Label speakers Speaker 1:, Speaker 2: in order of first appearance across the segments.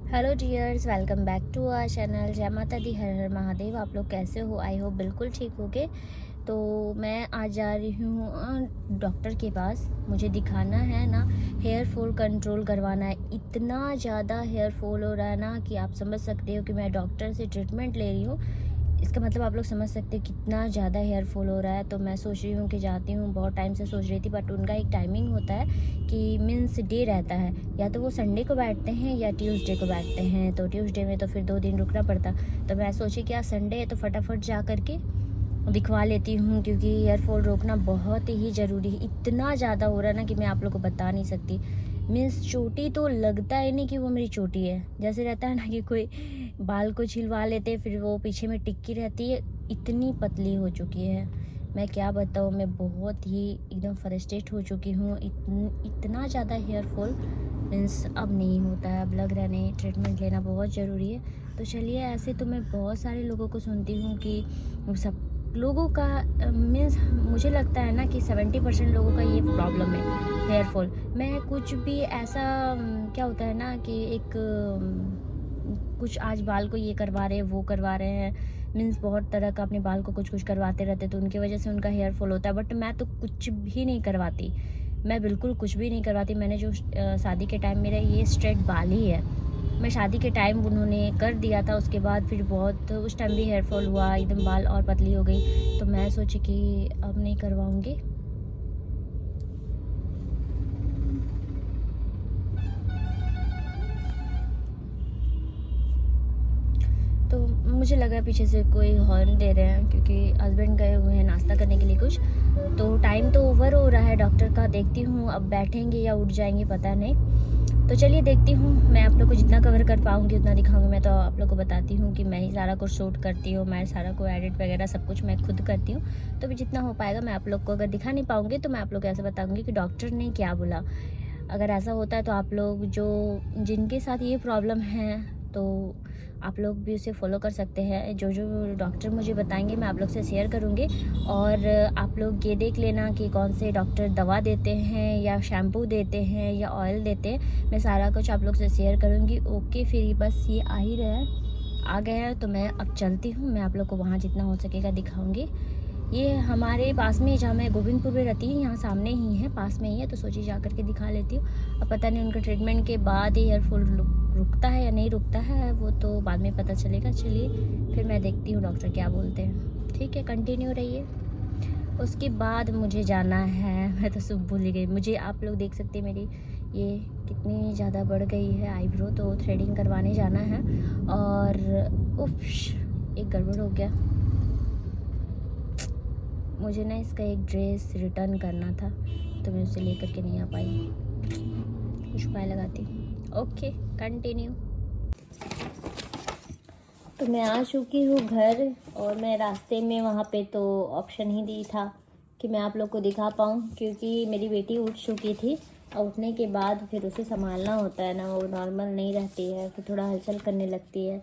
Speaker 1: Hello dears, welcome back to our channel. जय माता दी, हर हर महादेव। आप लोग कैसे हो? आई होप बिल्कुल ठीक होगे। तो मैं आज जा रही हूँ डॉक्टर के पास। मुझे दिखाना है ना, हेयर फॉल कंट्रोल करवाना है। इतना ज़्यादा हेयर फॉल हो रहा है ना कि आप समझ सकते हो कि मैं डॉक्टर से ट्रीटमेंट ले रही हूँ। इसका मतलब आप लोग समझ सकते हैं कितना ज़्यादा हेयर फॉल हो रहा है। तो मैं सोच रही हूँ कि जाती हूँ, बहुत टाइम से सोच रही थी, बट उनका एक टाइमिंग होता है कि मीन्स डे रहता है, या तो वो संडे को बैठते हैं या ट्यूसडे को बैठते हैं। तो ट्यूसडे में तो फिर 2 दिन रुकना पड़ता। तो मैं सोची कि आज संडे है तो फटाफट जा करके दिखवा लेती हूँ, क्योंकि हेयर फॉल रोकना बहुत ही ज़रूरी है। इतना ज़्यादा हो रहा है ना कि मैं आप लोग को बता नहीं सकती। मीन्स चोटी तो लगता ही नहीं कि वो मेरी चोटी है। जैसे रहता है ना कि कोई बाल को छिलवा लेते फिर वो पीछे में टिक्की रहती है, इतनी पतली हो चुकी है। मैं क्या बताऊँ, मैं बहुत ही एकदम फ्रस्ट्रेट हो चुकी हूँ। इतना ज़्यादा हेयर फॉल मीन्स अब नहीं होता है। अब लग रहा नहीं, ट्रीटमेंट लेना बहुत ज़रूरी है। तो चलिए, ऐसे तो मैं बहुत सारे लोगों को सुनती हूँ कि सब लोगों का मीन्स मुझे लगता है ना कि 70% लोगों का ये प्रॉब्लम है, हेयर फॉल। मैं कुछ भी ऐसा क्या होता है ना कि एक कुछ आज बाल को ये करवा रहे हैं, वो करवा रहे हैं, मीन्स बहुत तरह का अपने बाल को कुछ कुछ करवाते रहते, तो उनकी वजह से उनका हेयर फॉल होता है। बट मैं तो कुछ भी नहीं करवाती, मैं बिल्कुल कुछ भी नहीं करवाती। मैंने जो शादी के टाइम मेरा ये स्ट्रेट बाल ही है। मैं शादी के टाइम उन्होंने कर दिया था, उसके बाद फिर बहुत उस टाइम भी हेयर फॉल हुआ, एकदम बाल और पतली हो गई। तो मैं सोची कि अब नहीं करवाऊँगी। तो मुझे लगा पीछे से कोई हॉर्न दे रहे हैं, क्योंकि हस्बैंड गए हुए हैं नाश्ता करने के लिए कुछ। तो टाइम तो ओवर हो रहा है डॉक्टर का। देखती हूँ अब बैठेंगे या उठ जाएंगे, पता नहीं। तो चलिए देखती हूँ, मैं आप लोग को जितना कवर कर पाऊँगी उतना दिखाऊंगी। मैं तो आप लोग को बताती हूँ कि मैं ही सारा कुछ शूट करती हूँ, मैं सारा को एडिट वगैरह सब कुछ मैं खुद करती हूँ। तो भी जितना हो पाएगा मैं आप लोग को, अगर दिखा नहीं पाऊँगी तो मैं आप लोग को ऐसे बताऊँगी कि डॉक्टर ने क्या बोला। अगर ऐसा होता है तो आप लोग जो जिनके साथ ये प्रॉब्लम है, तो आप लोग भी उसे फॉलो कर सकते हैं। जो जो डॉक्टर मुझे बताएंगे मैं आप लोग से शेयर करूँगी। और आप लोग ये देख लेना कि कौन से डॉक्टर दवा देते हैं या शैम्पू देते हैं या ऑयल देते हैं। मैं सारा कुछ आप लोग से शेयर करूँगी। ओके, फिर बस ये आ गया है तो मैं अब चलती हूँ। मैं आप लोग को वहाँ जितना हो सकेगा दिखाऊँगी। ये हमारे पास में, जहाँ मैं गोविंदपुर में रहती हूँ, यहाँ सामने ही है, पास में ही है। तो सोची जा कर के दिखा लेती हूँ। अब पता नहीं उनका ट्रीटमेंट के बाद ही हेयर फॉल रुकता है या नहीं रुकता है, वो तो बाद में पता चलेगा। चलिए फिर मैं देखती हूँ डॉक्टर क्या बोलते हैं। ठीक है, कंटिन्यू रहिए। उसके बाद मुझे जाना है, मैं तो सब भूल ही गई। मुझे आप लोग देख सकते हैं मेरी ये कितनी ज़्यादा बढ़ गई है आईब्रो, तो थ्रेडिंग करवाने जाना है। और उफ, एक गड़बड़ हो गया। मुझे ना इसका एक ड्रेस रिटर्न करना था, तो मैं उसे लेकर के नहीं आ पाई। कुछ उपाय लगाती। Okay, continue. तो मैं आ चुकी हूँ घर, और मैं रास्ते में वहाँ पे तो ऑप्शन ही दी था कि मैं आप लोग को दिखा पाऊँ, क्योंकि मेरी बेटी उठ चुकी थी। और उठने के बाद फिर उसे संभालना होता है ना, वो नॉर्मल नहीं रहती है, फिर थोड़ा हलचल करने लगती है।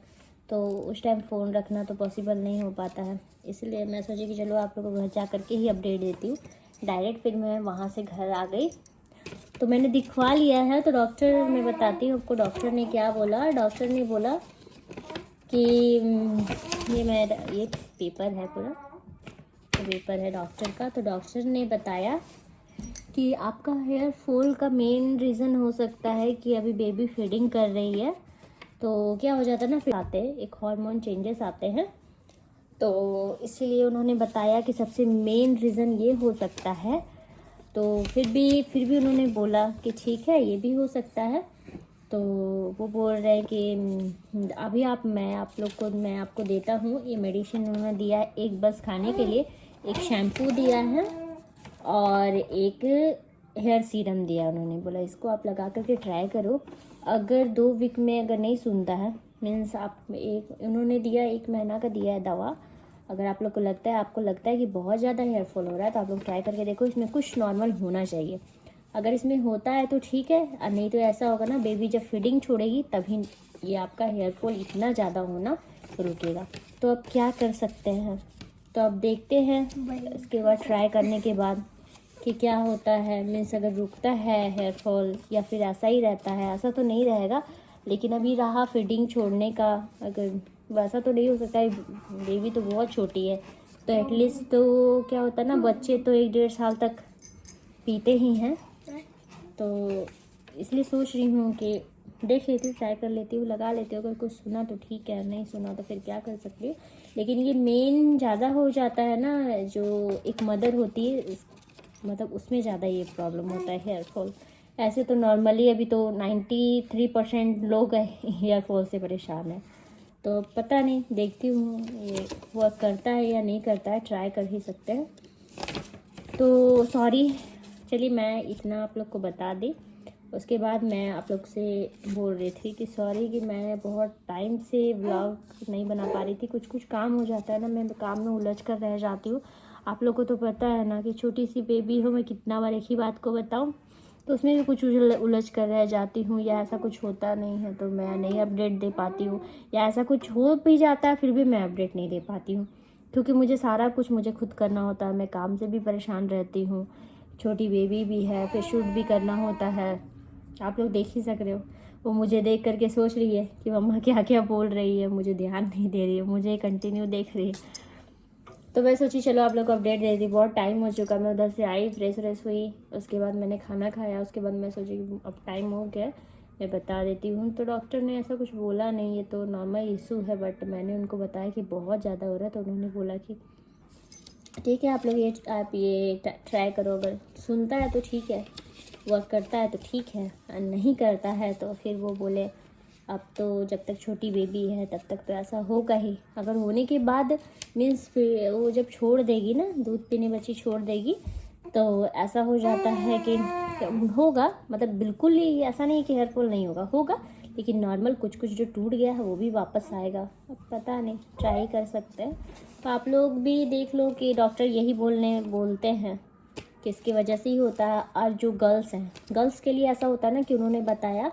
Speaker 1: तो उस टाइम फ़ोन रखना तो पॉसिबल नहीं हो पाता है। इसलिए मैं सोची कि चलो आप लोगों को घर जा कर के ही अपडेट देती हूँ। डायरेक्ट फिर मैं वहाँ से घर आ गई। तो मैंने दिखवा लिया है। तो डॉक्टर, मैं बताती हूँ आपको डॉक्टर ने क्या बोला। डॉक्टर ने बोला कि ये पेपर है पूरा, तो पेपर है डॉक्टर का। तो डॉक्टर ने बताया कि आपका हेयर फॉल का मेन रीज़न हो सकता है कि अभी बेबी फीडिंग कर रही है। तो क्या हो जाता है ना, फिर आते हैं एक हार्मोन चेंजेस आते हैं। तो इसीलिए उन्होंने बताया कि सबसे मेन रीज़न ये हो सकता है। तो फिर भी उन्होंने बोला कि ठीक है, ये भी हो सकता है। तो वो बोल रहे हैं कि अभी मैं आपको देता हूँ ये मेडिसिन। उन्होंने दिया है एक बस खाने के लिए, एक शैम्पू दिया है और एक हेयर सीरम दिया। उन्होंने बोला इसको आप लगा करके ट्राई करो। अगर 2 वीक में अगर नहीं सुनता है, मीन्स आप उन्होंने दिया 1 महीना का दिया है दवा। अगर आप लोग को लगता है, आपको लगता है कि बहुत ज़्यादा हेयर फॉल हो रहा है, तो आप लोग ट्राई करके देखो, इसमें कुछ नॉर्मल होना चाहिए। अगर इसमें होता है तो ठीक है, और नहीं तो ऐसा होगा ना, बेबी जब फीडिंग छोड़ेगी तभी ये आपका हेयर फॉल इतना ज़्यादा होना रुकेगा। तो अब क्या कर सकते हैं, तो अब देखते हैं इसके बाद ट्राई करने के बाद कि क्या होता है। मीन्स अगर रुकता है हेयर फॉल या फिर ऐसा ही रहता है। ऐसा तो नहीं रहेगा, लेकिन अभी रहा फीडिंग छोड़ने का, अगर वैसा तो नहीं हो सकता है, बेबी तो बहुत छोटी है, तो एटलीस्ट तो क्या होता है ना, बच्चे तो 1-1.5 साल तक पीते ही हैं, तो इसलिए सोच रही हूँ कि देख लेती हूँ, ट्राई कर लेती हूँ, लगा लेती हूँ। अगर कुछ सुना तो ठीक है, नहीं सुना तो फिर क्या कर सकती हूँ। लेकिन ये मेन ज़्यादा हो जाता है ना, जो एक मदर होती है मतलब उसमें ज़्यादा ये प्रॉब्लम होता है हेयर फॉल। ऐसे तो नॉर्मली अभी तो 93% लोग हेयर फॉल से परेशान हैं, तो पता नहीं, देखती हूँ ये वर्क करता है या नहीं करता है, ट्राई कर ही सकते हैं। तो सॉरी, चलिए मैं इतना आप लोग को बता दी। उसके बाद मैं आप लोग से बोल रही थी कि सॉरी कि मैं बहुत टाइम से व्लॉग नहीं बना पा रही थी, कुछ काम हो जाता है ना, मैं काम में उलझ कर रह जाती हूँ। आप लोग को तो पता है ना कि छोटी सी बेबी हो, मैं कितना बार एक ही बात को बताऊँ, तो उसमें भी कुछ उलझ कर रह जाती हूँ, या ऐसा कुछ होता नहीं है तो मैं नहीं अपडेट दे पाती हूँ, या ऐसा कुछ हो भी जाता है फिर भी मैं अपडेट नहीं दे पाती हूँ, क्योंकि मुझे सारा कुछ मुझे खुद करना होता है। मैं काम से भी परेशान रहती हूँ, छोटी बेबी भी है, फिर शूट भी करना होता है। आप लोग देख ही सक रहे हो, वो मुझे देख करके सोच रही है कि मम्मा क्या क्या बोल रही है, मुझे ध्यान नहीं दे रही है, मुझे कंटिन्यू देख रही है। तो मैं सोची चलो आप लोग को अपडेट दे दी। बहुत टाइम हो चुका, मैं उधर से आई, फ्रेश हुई, उसके बाद मैंने खाना खाया, उसके बाद मैं सोची कि अब टाइम हो गया, मैं बता देती हूँ। तो डॉक्टर ने ऐसा कुछ बोला नहीं, ये तो नॉर्मल इशू है, बट मैंने उनको बताया कि बहुत ज़्यादा हो रहा है, तो उन्होंने बोला कि ठीक है आप ये ट्राई करो, अगर सुनता है तो ठीक है, वर्क करता है तो ठीक है, और नहीं करता है तो फिर वो बोले अब तो जब तक छोटी बेबी है तब तक तो ऐसा होगा ही। अगर होने के बाद मीन्स फिर वो जब छोड़ देगी ना, दूध पीने बच्ची छोड़ देगी, तो ऐसा हो जाता है कि होगा, मतलब बिल्कुल ही ऐसा नहीं कि हेयर फॉल नहीं होगा, होगा, लेकिन नॉर्मल कुछ जो टूट गया है वो भी वापस आएगा। अब पता नहीं, ट्राई कर सकते हैं। तो आप लोग भी देख लो कि डॉक्टर यही बोलते हैं कि इसकी वजह से ही होता है। और जो गर्ल्स हैं, गर्ल्स के लिए ऐसा होता है ना कि उन्होंने बताया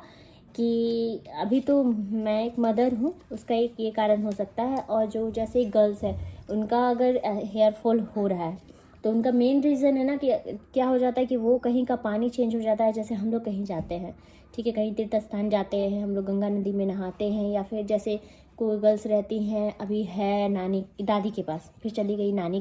Speaker 1: कि अभी तो मैं एक मदर हूँ, उसका एक ये कारण हो सकता है, और जो जैसे गर्ल्स है उनका अगर हेयर फॉल हो रहा है तो उनका मेन रीज़न है ना कि क्या हो जाता है कि वो कहीं का पानी चेंज हो जाता है। जैसे हम लोग कहीं जाते हैं, ठीक है, कहीं तीर्थ स्थान जाते हैं, हम लोग गंगा नदी में नहाते हैं, या फिर जैसे कोई गर्ल्स रहती हैं, अभी है नानी दादी के पास, फिर चली गई नानी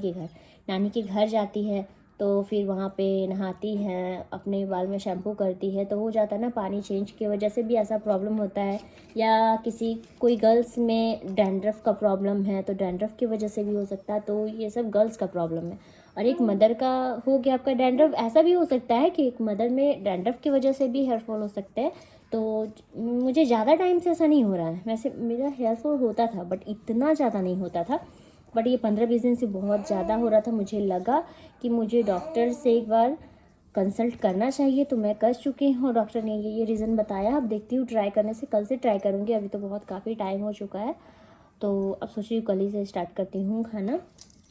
Speaker 1: के घर जाती है, तो फिर वहाँ पे नहाती हैं, अपने बाल में शैम्पू करती है, तो हो जाता है ना पानी चेंज की वजह से भी ऐसा प्रॉब्लम होता है। या कोई गर्ल्स में डैंड्रफ का प्रॉब्लम है तो डैंड्रफ की वजह से भी हो सकता है। तो ये सब गर्ल्स का प्रॉब्लम है। और एक मदर का हो गया आपका डैंड्रफ, ऐसा भी हो सकता है कि एक मदर में डैंड्रफ की वजह से भी हेयर फॉल हो सकते हैं। तो मुझे ज़्यादा टाइम से ऐसा नहीं हो रहा है, वैसे मेरा हेयर फॉल होता था बट इतना ज़्यादा नहीं होता था, बट ये 15-20 दिन से बहुत ज़्यादा हो रहा था। मुझे लगा कि मुझे डॉक्टर से एक बार कंसल्ट करना चाहिए, तो मैं कर चुकी हूँ। डॉक्टर ने ये रीज़न बताया, अब देखती हूँ ट्राई करने से, कल से ट्राई करूँगी, अभी तो बहुत काफ़ी टाइम हो चुका है। तो अब सोच रही हूँ कल ही से स्टार्ट करती हूँ खाना।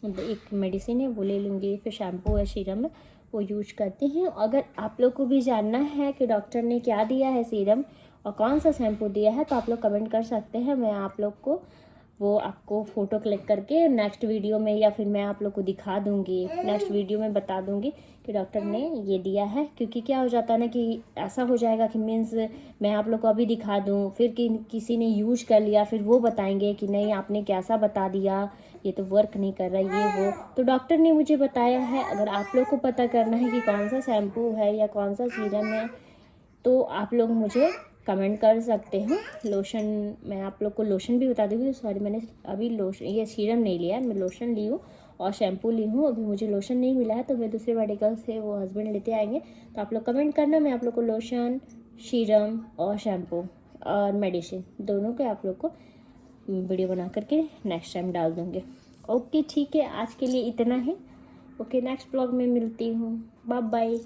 Speaker 1: एक मेडिसिन है वो ले लूँगी, फिर शैम्पू या सीरम है वो यूज करती हैं। अगर आप लोग को भी जानना है कि डॉक्टर ने क्या दिया है सीरम और कौन सा शैम्पू दिया है, तो आप लोग कमेंट कर सकते हैं। मैं आप लोग को वो आपको फ़ोटो क्लिक करके नेक्स्ट वीडियो में, या फिर मैं आप लोग को दिखा दूँगी, नेक्स्ट वीडियो में बता दूँगी कि डॉक्टर ने ये दिया है। क्योंकि क्या हो जाता है ना कि ऐसा हो जाएगा कि मीन्स मैं आप लोग को अभी दिखा दूँ, फिर किसी ने यूज कर लिया, फिर वो बताएंगे कि नहीं आपने कैसा बता दिया, ये तो वर्क नहीं कर रहा, ये वो। तो डॉक्टर ने मुझे बताया है। अगर आप लोग को पता करना है कि कौन सा शैम्पू है या कौन सा सीरम है, तो आप लोग मुझे कमेंट कर सकते हो। लोशन, मैं आप लोग को लोशन भी बता दूँगी। सॉरी, मैंने अभी लोशन, ये सीरम नहीं लिया है, मैं लोशन ली हूँ और शैम्पू ली हूँ। अभी मुझे लोशन नहीं मिला है, तो मैं दूसरे मेडिकल से, वो हस्बैंड लेते आएंगे, तो आप लोग कमेंट करना, मैं आप लोग को लोशन, सीरम और शैम्पू और मेडिसिन दोनों के आप लोग को वीडियो बना करके नेक्स्ट टाइम डाल दूँगी। ओके ठीक है, आज के लिए इतना ही। ओके, नेक्स्ट ब्लॉग में मिलती हूँ। Bye bye.